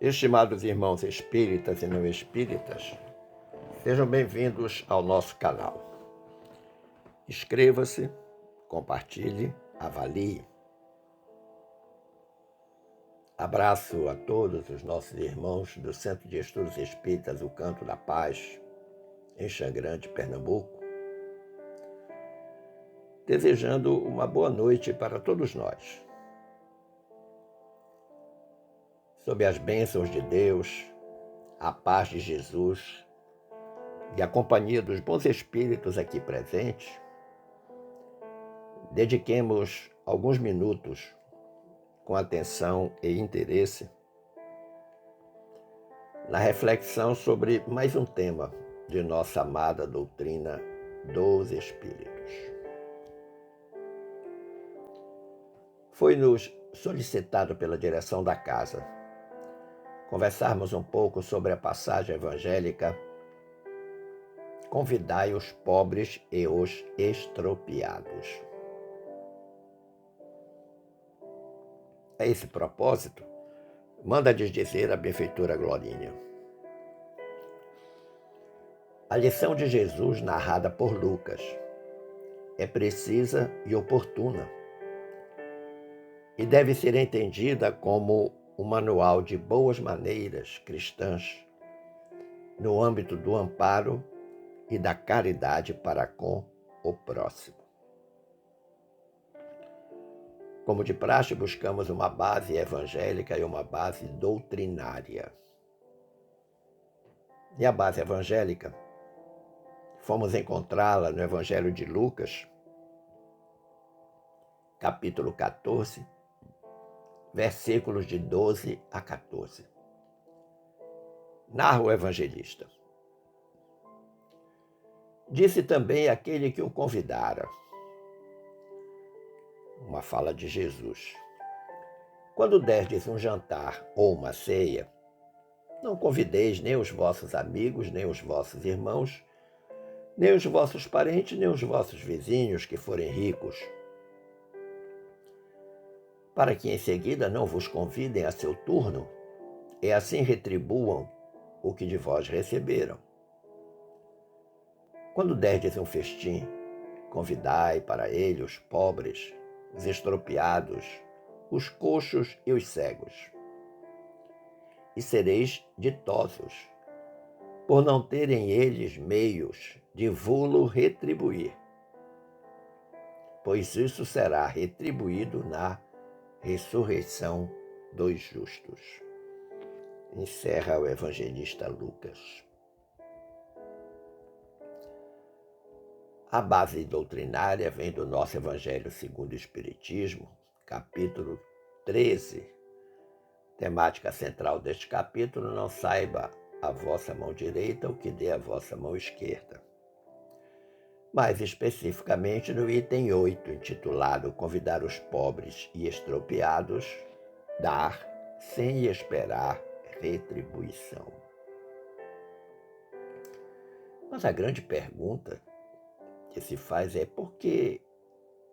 Estimados irmãos espíritas e não espíritas, sejam bem-vindos ao nosso canal. Inscreva-se, compartilhe, avalie. Abraço a todos os nossos irmãos do Centro de Estudos Espíritas O Canto da Paz, em Xangrande, Pernambuco, desejando uma boa noite para todos nós. Sob as bênçãos de Deus, a paz de Jesus e a companhia dos bons espíritos aqui presentes, dediquemos alguns minutos com atenção e interesse na reflexão sobre mais um tema de nossa amada doutrina dos Espíritos. Foi-nos solicitado pela direção da casa conversarmos um pouco sobre a passagem evangélica: convidai os pobres e os estropiados. A esse propósito, manda-lhes dizer a benfeitora Glorinha: a lição de Jesus narrada por Lucas é precisa e oportuna e deve ser entendida como um manual de boas maneiras cristãs no âmbito do amparo e da caridade para com o próximo. Como de praxe, buscamos uma base evangélica e uma base doutrinária. E a base evangélica, fomos encontrá-la no Evangelho de Lucas, capítulo 14, versículos de 12 a 14. Narra o evangelista: disse também aquele que o convidara, uma fala de Jesus: quando derdes um jantar ou uma ceia, não convideis nem os vossos amigos, nem os vossos irmãos, nem os vossos parentes, nem os vossos vizinhos que forem ricos, para que em seguida não vos convidem a seu turno e assim retribuam o que de vós receberam. Quando derdes um festim, convidai para ele os pobres, os estropiados, os coxos e os cegos. E sereis ditosos, por não terem eles meios de vô-lo retribuir, pois isso será retribuído na ressurreição dos justos. Encerra o evangelista Lucas. A base doutrinária vem do nosso Evangelho segundo o Espiritismo, capítulo 13. Temática central deste capítulo: não saiba a vossa mão direita o que dê a vossa mão esquerda. Mais especificamente no item 8, intitulado Convidar os pobres e estropiados, dar sem esperar retribuição. Mas a grande pergunta que se faz é: por que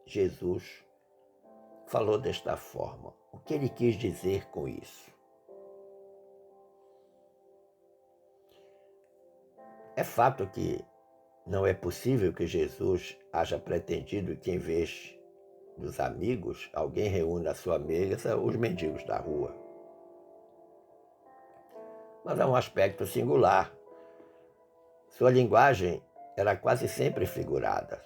Jesus falou desta forma? O que ele quis dizer com isso? É fato que não é possível que Jesus haja pretendido que, em vez dos amigos, alguém reúna à sua mesa os mendigos da rua. Mas há um aspecto singular. Sua linguagem era quase sempre figurada.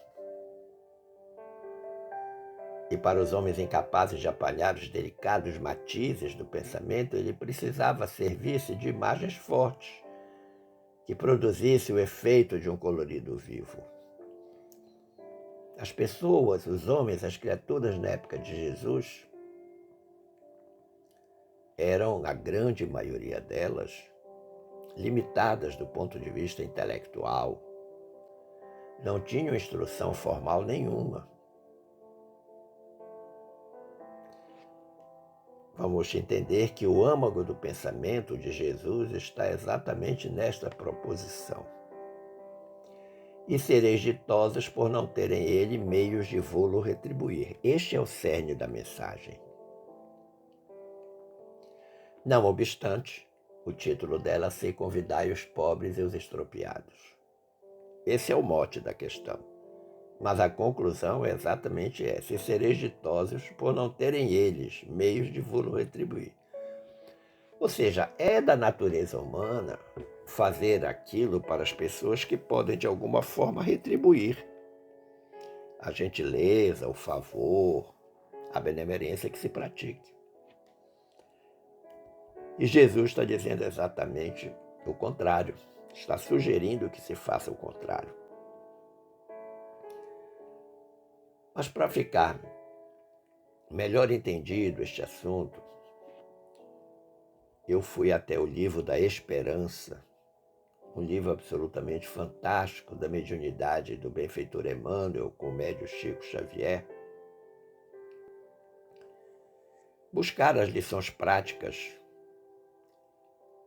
E para os homens incapazes de apanhar os delicados matizes do pensamento, ele precisava servir-se de imagens fortes, que produzisse o efeito de um colorido vivo. As pessoas, os homens, as criaturas na época de Jesus, eram, a grande maioria delas, limitadas do ponto de vista intelectual, não tinham instrução formal nenhuma. Vamos entender que o âmago do pensamento de Jesus está exatamente nesta proposição: e sereis ditosos por não terem ele meios de vô-lo retribuir. Este é o cerne da mensagem. Não obstante, o título dela ser Convidai os pobres e os estropiados. Esse é o mote da questão. Mas a conclusão é exatamente essa: e sereis ditosos por não terem eles meios de vos retribuir. Ou seja, é da natureza humana fazer aquilo para as pessoas que podem de alguma forma retribuir a gentileza, o favor, a benemerência que se pratique. E Jesus está dizendo exatamente o contrário, está sugerindo que se faça o contrário. Mas para ficar melhor entendido este assunto, eu fui até o livro da Esperança, um livro absolutamente fantástico da mediunidade do benfeitor Emmanuel com o médium Chico Xavier, buscar as lições práticas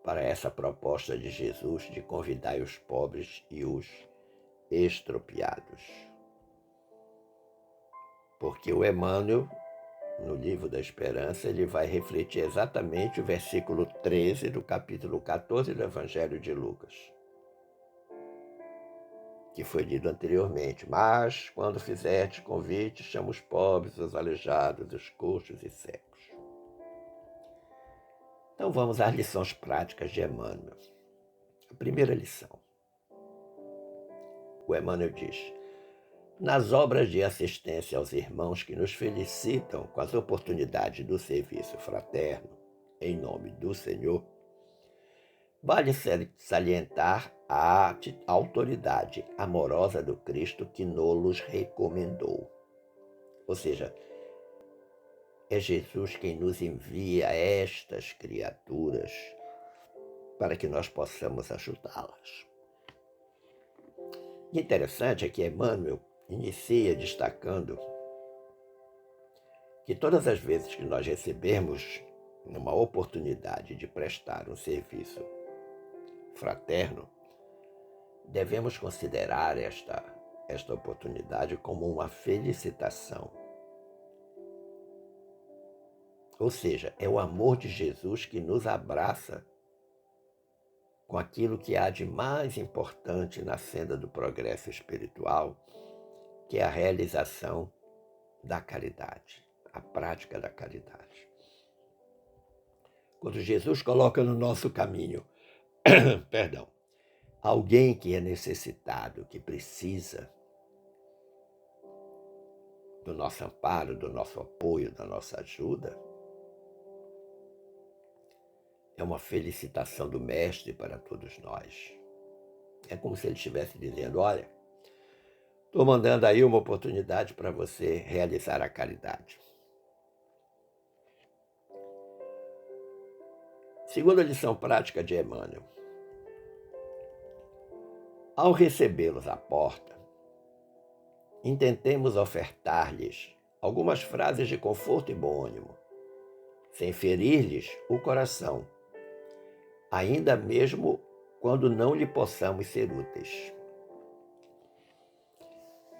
para essa proposta de Jesus de convidar os pobres e os estropiados. Porque o Emmanuel, no livro da Esperança, ele vai refletir exatamente o versículo 13 do capítulo 14 do Evangelho de Lucas, que foi lido anteriormente. Mas, quando fizerdes convite, chama os pobres, os aleijados, os coxos e cegos. Então vamos às lições práticas de Emmanuel. A primeira lição. O Emmanuel diz: nas obras de assistência aos irmãos que nos felicitam com as oportunidades do serviço fraterno, em nome do Senhor, vale salientar a autoridade amorosa do Cristo que nos recomendou. Ou seja, é Jesus quem nos envia estas criaturas para que nós possamos ajudá-las. E interessante é que Emmanuel inicia destacando que todas as vezes que nós recebemos uma oportunidade de prestar um serviço fraterno, devemos considerar esta oportunidade como uma felicitação. Ou seja, é o amor de Jesus que nos abraça com aquilo que há de mais importante na senda do progresso espiritual, que é a realização da caridade, a prática da caridade. Quando Jesus coloca no nosso caminho, alguém que é necessitado, que precisa do nosso amparo, do nosso apoio, da nossa ajuda, é uma felicitação do Mestre para todos nós. É como se ele estivesse dizendo: olha, estou mandando aí uma oportunidade para você realizar a caridade. Segunda lição prática de Emmanuel. Ao recebê-los à porta, intentemos ofertar-lhes algumas frases de conforto e bom ânimo, sem ferir-lhes o coração, ainda mesmo quando não lhe possamos ser úteis.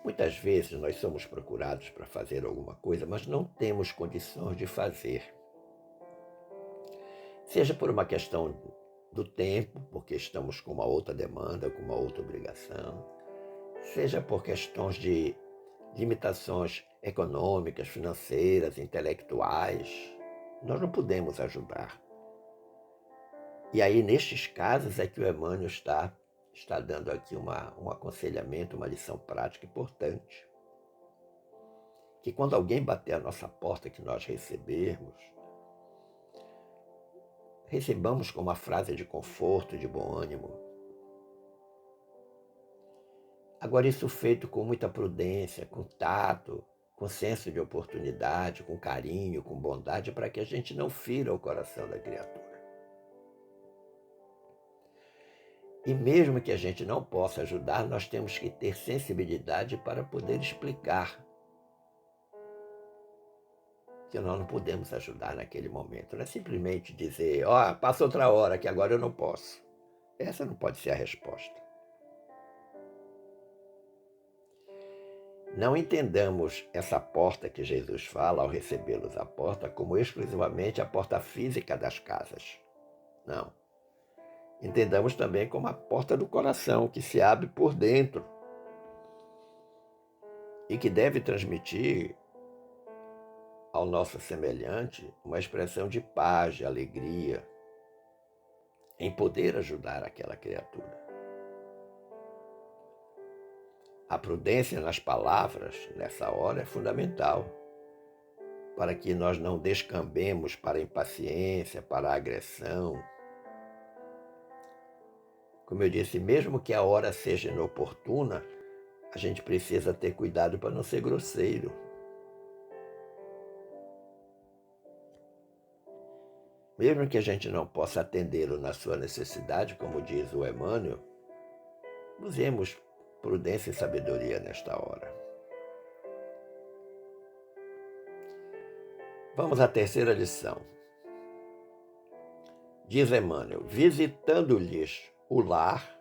Muitas vezes nós somos procurados para fazer alguma coisa, mas não temos condições de fazer. Seja por uma questão do tempo, porque estamos com uma outra demanda, com uma outra obrigação, seja por questões de limitações econômicas, financeiras, intelectuais, nós não podemos ajudar. E aí, nestes casos, é que o Emmanuel está dando aqui um aconselhamento, uma lição prática importante. Que quando alguém bater a nossa porta, que nós recebamos com uma frase de conforto, de bom ânimo. Agora, isso feito com muita prudência, com tato, com senso de oportunidade, com carinho, com bondade, para que a gente não fira o coração da criatura. E mesmo que a gente não possa ajudar, nós temos que ter sensibilidade para poder explicar que nós não podemos ajudar naquele momento. Não é simplesmente dizer: ó, passa outra hora que agora eu não posso. Essa não pode ser a resposta. Não entendamos essa porta que Jesus fala ao recebê-los à porta como exclusivamente a porta física das casas. Não. entendamos também como a porta do coração, que se abre por dentro e que deve transmitir ao nosso semelhante uma expressão de paz, de alegria, em poder ajudar aquela criatura. A prudência nas palavras, nessa hora, é fundamental, para que nós não descambemos para a impaciência, para a agressão. Como eu disse, mesmo que a hora seja inoportuna, a gente precisa ter cuidado para não ser grosseiro. Mesmo que a gente não possa atendê-lo na sua necessidade, como diz o Emmanuel, usemos prudência e sabedoria nesta hora. Vamos à terceira lição. Diz Emmanuel, visitando-lhes o lar,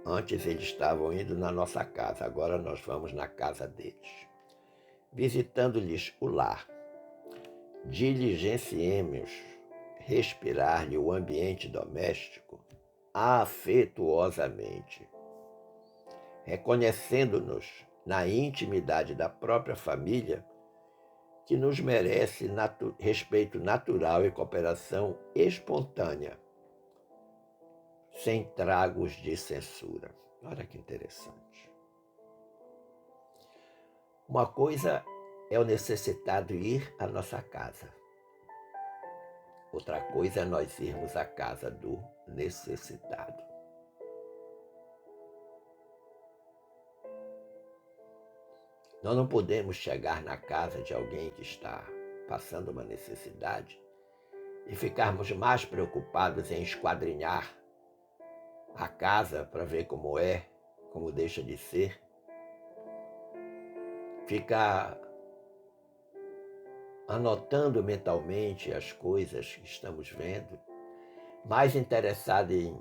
antes eles estavam indo na nossa casa, agora nós vamos na casa deles. Visitando-lhes o lar, diligenciemos respirar-lhe o ambiente doméstico afetuosamente, reconhecendo-nos na intimidade da própria família que nos merece respeito natural e cooperação espontânea, sem tragos de censura. Olha que interessante. Uma coisa é o necessitado ir à nossa casa. Outra coisa é nós irmos à casa do necessitado. Nós não podemos chegar na casa de alguém que está passando uma necessidade e ficarmos mais preocupados em esquadrinhar a casa para ver como é, como deixa de ser. Ficar anotando mentalmente as coisas que estamos vendo, mais interessado em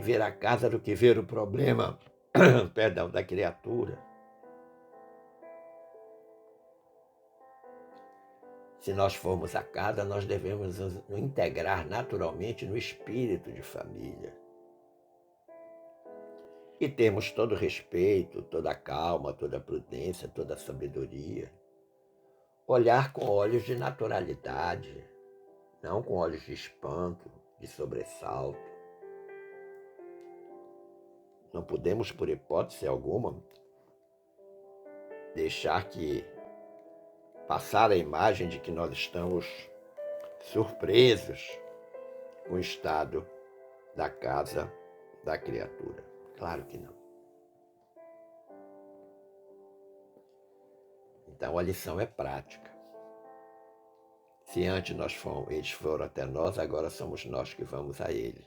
ver a casa do que ver o problema, perdão, da criatura. Se nós formos à casa, nós devemos nos integrar naturalmente no espírito de família. E temos todo o respeito, toda a calma, toda a prudência, toda a sabedoria. Olhar com olhos de naturalidade, não com olhos de espanto, de sobressalto. Não podemos, por hipótese alguma, deixar que passar a imagem de que nós estamos surpresos com o estado da casa da criatura. Claro que não. Então a lição é prática. Se antes eles foram até nós, agora somos nós que vamos a ele.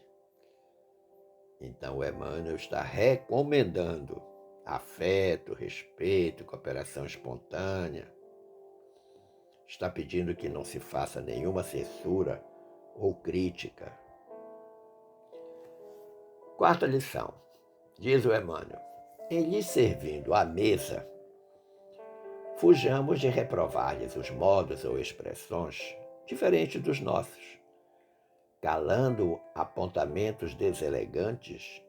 Então o Emmanuel está recomendando afeto, respeito, cooperação espontânea. Está pedindo que não se faça nenhuma censura ou crítica. Quarta lição, diz o Emmanuel, em lhes servindo à mesa, fujamos de reprovar-lhes os modos ou expressões diferentes dos nossos, calando apontamentos deselegantes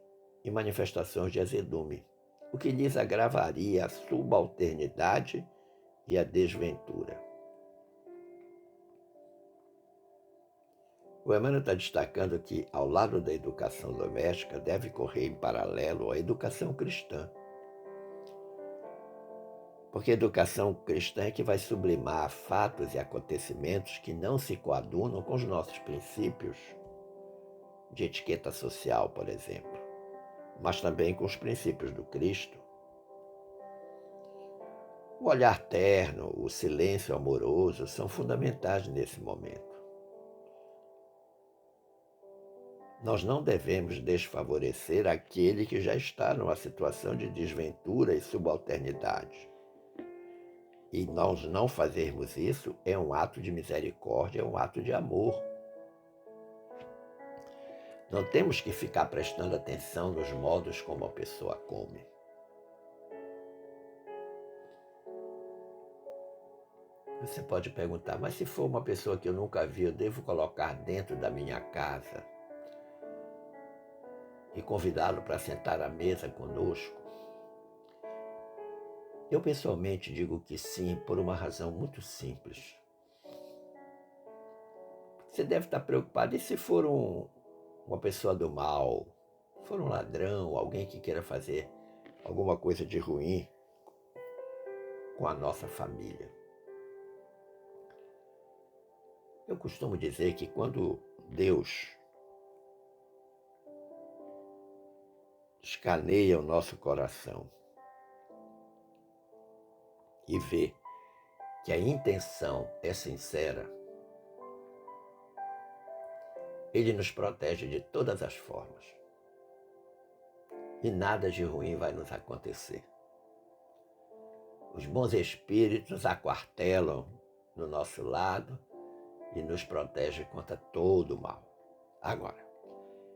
e manifestações de azedume, o que lhes agravaria a subalternidade e a desventura. O Emmanuel está destacando que, ao lado da educação doméstica, deve correr em paralelo a educação cristã. Porque a educação cristã é que vai sublimar fatos e acontecimentos que não se coadunam com os nossos princípios de etiqueta social, por exemplo, mas também com os princípios do Cristo. O olhar terno, o silêncio amoroso são fundamentais nesse momento. Nós não devemos desfavorecer aquele que já está numa situação de desventura e subalternidade. E nós não fazermos isso é um ato de misericórdia, é um ato de amor. Não temos que ficar prestando atenção nos modos como a pessoa come. Você pode perguntar, mas se for uma pessoa que eu nunca vi, eu devo colocar dentro da minha casa e convidá-lo para sentar à mesa conosco? Eu pessoalmente digo que sim, por uma razão muito simples. Você deve estar preocupado, e se for uma pessoa do mal, se for um ladrão, alguém que queira fazer alguma coisa de ruim com a nossa família? Eu costumo dizer que quando Deus escaneia o nosso coração e vê que a intenção é sincera, Ele nos protege de todas as formas. E nada de ruim vai nos acontecer. Os bons espíritos aquartelam no nosso lado e nos protegem contra todo o mal. Agora,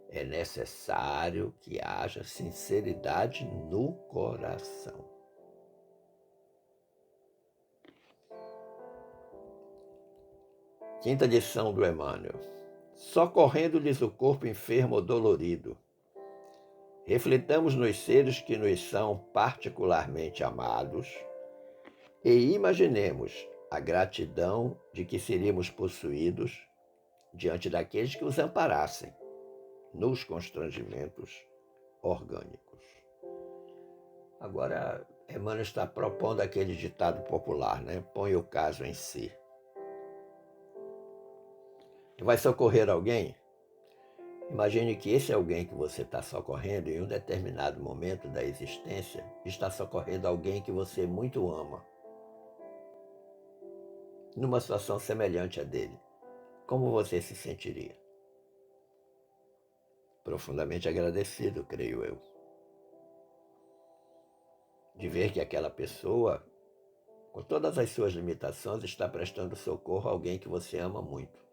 é necessário que haja sinceridade no coração. Quinta lição do Emmanuel. Socorrendo-lhes o corpo enfermo ou dolorido, reflitamos nos seres que nos são particularmente amados e imaginemos a gratidão de que seríamos possuídos diante daqueles que os amparassem nos constrangimentos orgânicos. Agora, Emmanuel está propondo aquele ditado popular, né? Põe o caso em si. Vai socorrer alguém? Imagine que esse alguém que você está socorrendo, em um determinado momento da existência, está socorrendo alguém que você muito ama, numa situação semelhante à dele. Como você se sentiria? Profundamente agradecido, creio eu, de ver que aquela pessoa, com todas as suas limitações, está prestando socorro a alguém que você ama muito.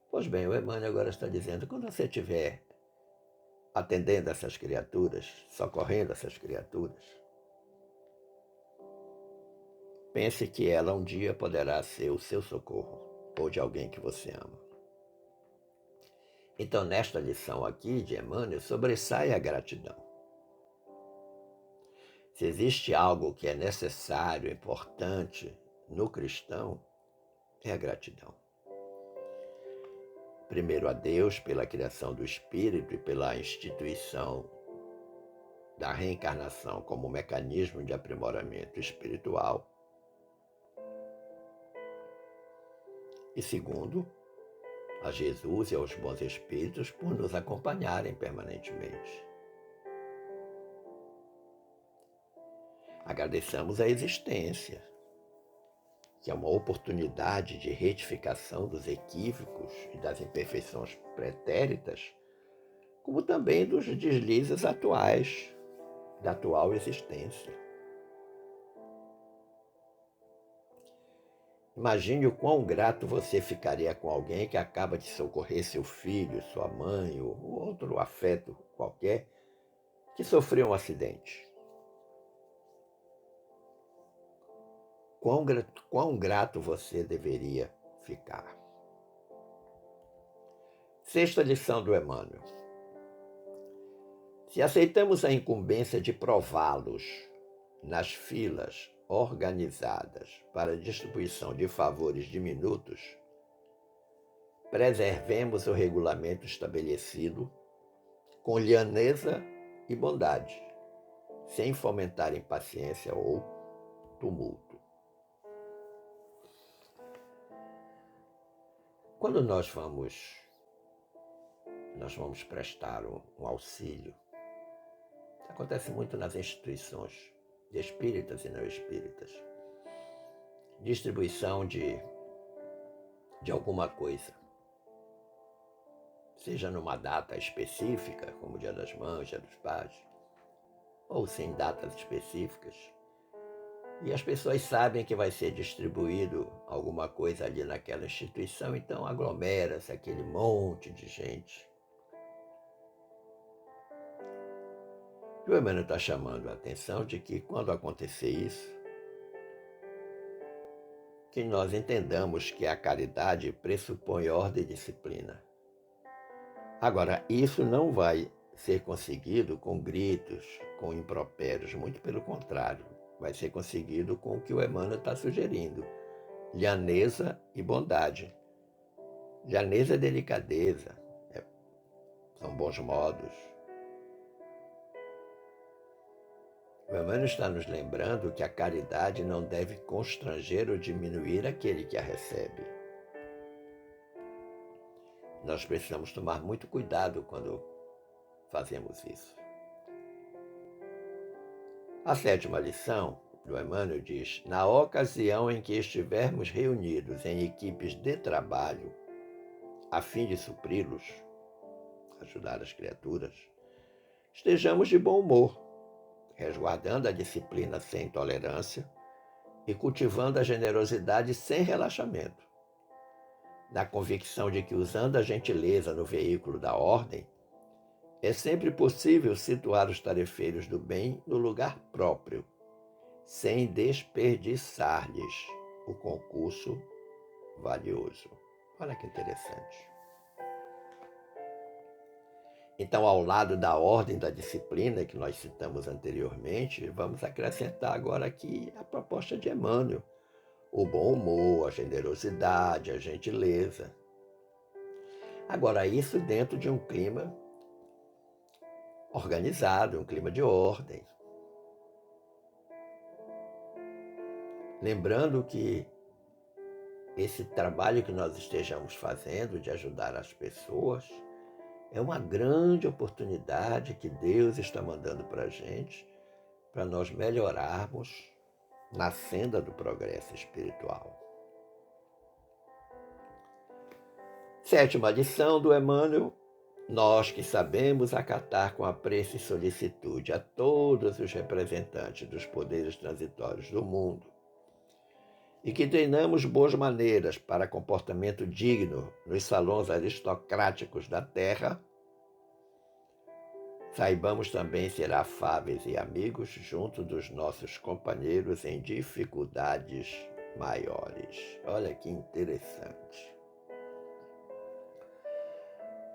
Pois bem, o Emmanuel agora está dizendo, quando você estiver atendendo essas criaturas, socorrendo essas criaturas, pense que ela um dia poderá ser o seu socorro, ou de alguém que você ama. Então, nesta lição aqui de Emmanuel, sobressai a gratidão. Se existe algo que é necessário, importante no cristão, é a gratidão. Primeiro a Deus pela criação do espírito e pela instituição da reencarnação como mecanismo de aprimoramento espiritual. E segundo, a Jesus e aos bons espíritos por nos acompanharem permanentemente. Agradeçamos a existência, que é uma oportunidade de retificação dos equívocos e das imperfeições pretéritas, como também dos deslizes atuais, da atual existência. Imagine o quão grato você ficaria com alguém que acaba de socorrer seu filho, sua mãe ou outro afeto qualquer que sofreu um acidente. Quão grato você deveria ficar. Sexta lição do Emmanuel. Se aceitamos a incumbência de prová-los nas filas organizadas para a distribuição de favores diminutos, preservemos o regulamento estabelecido com lhaneza e bondade, sem fomentar impaciência ou tumulto. Quando nós vamos prestar um auxílio, acontece muito nas instituições de espíritas e não espíritas, distribuição de alguma coisa, seja numa data específica, como o Dia das Mães, Dia dos Pais, ou sem datas específicas, e as pessoas sabem que vai ser distribuído alguma coisa ali naquela instituição, então aglomera-se aquele monte de gente. E o Emmanuel está chamando a atenção de que quando acontecer isso, que nós entendamos que a caridade pressupõe ordem e disciplina. Agora, isso não vai ser conseguido com gritos, com impropérios, muito pelo contrário, vai ser conseguido com o que o Emmanuel está sugerindo: lhaneza e bondade. Lhaneza é delicadeza, são bons modos. O Emmanuel está nos lembrando que a caridade não deve constranger ou diminuir aquele que a recebe. Nós precisamos tomar muito cuidado quando fazemos isso. A 7ª lição do Emmanuel diz: na ocasião em que estivermos reunidos em equipes de trabalho, a fim de supri-los, ajudar as criaturas, estejamos de bom humor, resguardando a disciplina sem intolerância e cultivando a generosidade sem relaxamento, na convicção de que, usando a gentileza no veículo da ordem, é sempre possível situar os tarefeiros do bem no lugar próprio, sem desperdiçar-lhes o concurso valioso. Olha que interessante. Então, ao lado da ordem da disciplina que nós citamos anteriormente, vamos acrescentar agora aqui a proposta de Emmanuel: o bom humor, a generosidade, a gentileza. Agora, isso dentro de um clima organizado, um clima de ordem. Lembrando que esse trabalho que nós estejamos fazendo de ajudar as pessoas é uma grande oportunidade que Deus está mandando para a gente, para nós melhorarmos na senda do progresso espiritual. 7ª lição do Emmanuel: nós que sabemos acatar com apreço e solicitude a todos os representantes dos poderes transitórios do mundo e que treinamos boas maneiras para comportamento digno nos salões aristocráticos da terra, saibamos também ser afáveis e amigos junto dos nossos companheiros em dificuldades maiores. Olha que interessante.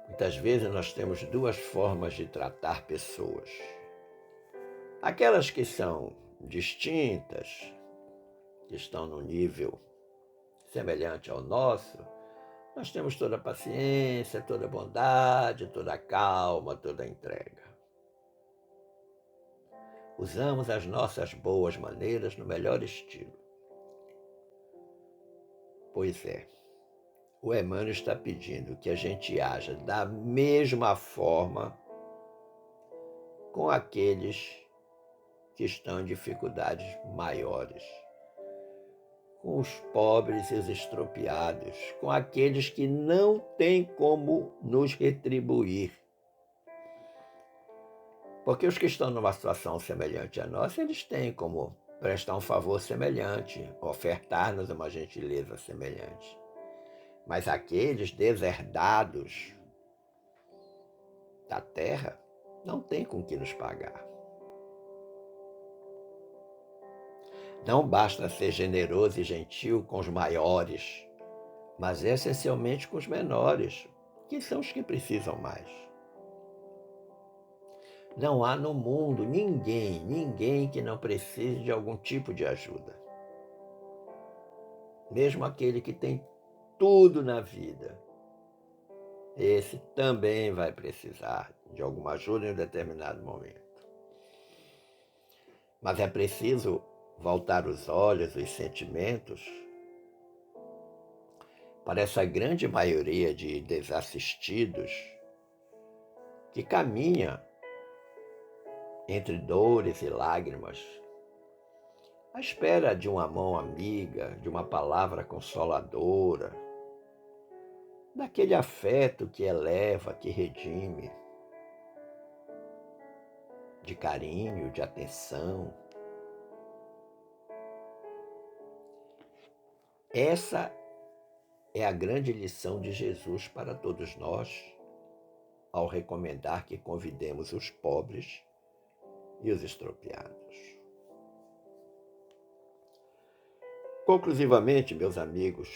Muitas vezes nós temos duas formas de tratar pessoas. Aquelas que são distintas, que estão no nível semelhante ao nosso, nós temos toda a paciência, toda a bondade, toda a calma, toda a entrega. Usamos as nossas boas maneiras no melhor estilo. Pois é, o Emmanuel está pedindo que a gente haja da mesma forma com aqueles que estão em dificuldades maiores, com os pobres e os estropiados, com aqueles que não têm como nos retribuir. Porque os que estão numa situação semelhante à nossa, eles têm como prestar um favor semelhante, ofertar-nos uma gentileza semelhante. Mas aqueles deserdados da terra não têm com que nos pagar. Não basta ser generoso e gentil com os maiores, mas essencialmente com os menores, que são os que precisam mais. Não há no mundo ninguém que não precise de algum tipo de ajuda. Mesmo aquele que tem tudo na vida, esse também vai precisar de alguma ajuda em um determinado momento. Mas é preciso voltar os olhos, os sentimentos, para essa grande maioria de desassistidos que caminha entre dores e lágrimas, à espera de uma mão amiga, de uma palavra consoladora, daquele afeto que eleva, que redime, de carinho, de atenção. Essa é a grande lição de Jesus para todos nós, ao recomendar que convidemos os pobres e os estropiados. Conclusivamente, meus amigos,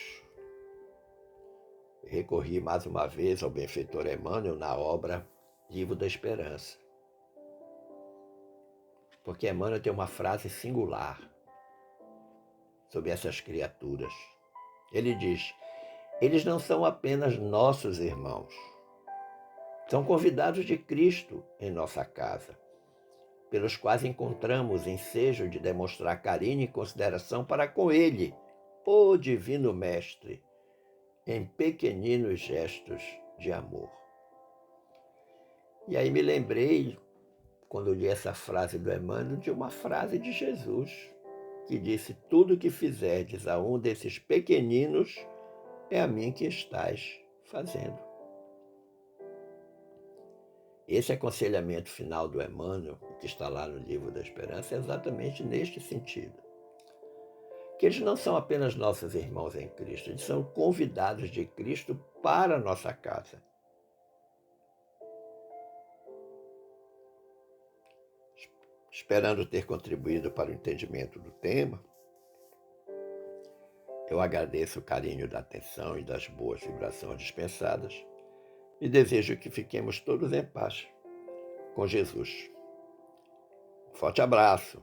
recorri mais uma vez ao benfeitor Emmanuel na obra Livro da Esperança. Porque Emmanuel tem uma frase singular sobre essas criaturas. Ele diz: eles não são apenas nossos irmãos, são convidados de Cristo em nossa casa, pelos quais encontramos ensejo de demonstrar carinho e consideração para com Ele, o Divino Mestre, em pequeninos gestos de amor. E aí me lembrei, quando li essa frase do Emmanuel, de uma frase de Jesus, que disse: tudo o que fizerdes a um desses pequeninos, é a mim que estás fazendo. Esse aconselhamento final do Emmanuel, que está lá no Livro da Esperança, é exatamente neste sentido. Que eles não são apenas nossos irmãos em Cristo, eles são convidados de Cristo para a nossa casa. Esperando ter contribuído para o entendimento do tema, eu agradeço o carinho da atenção e das boas vibrações dispensadas e desejo que fiquemos todos em paz com Jesus. Um forte abraço.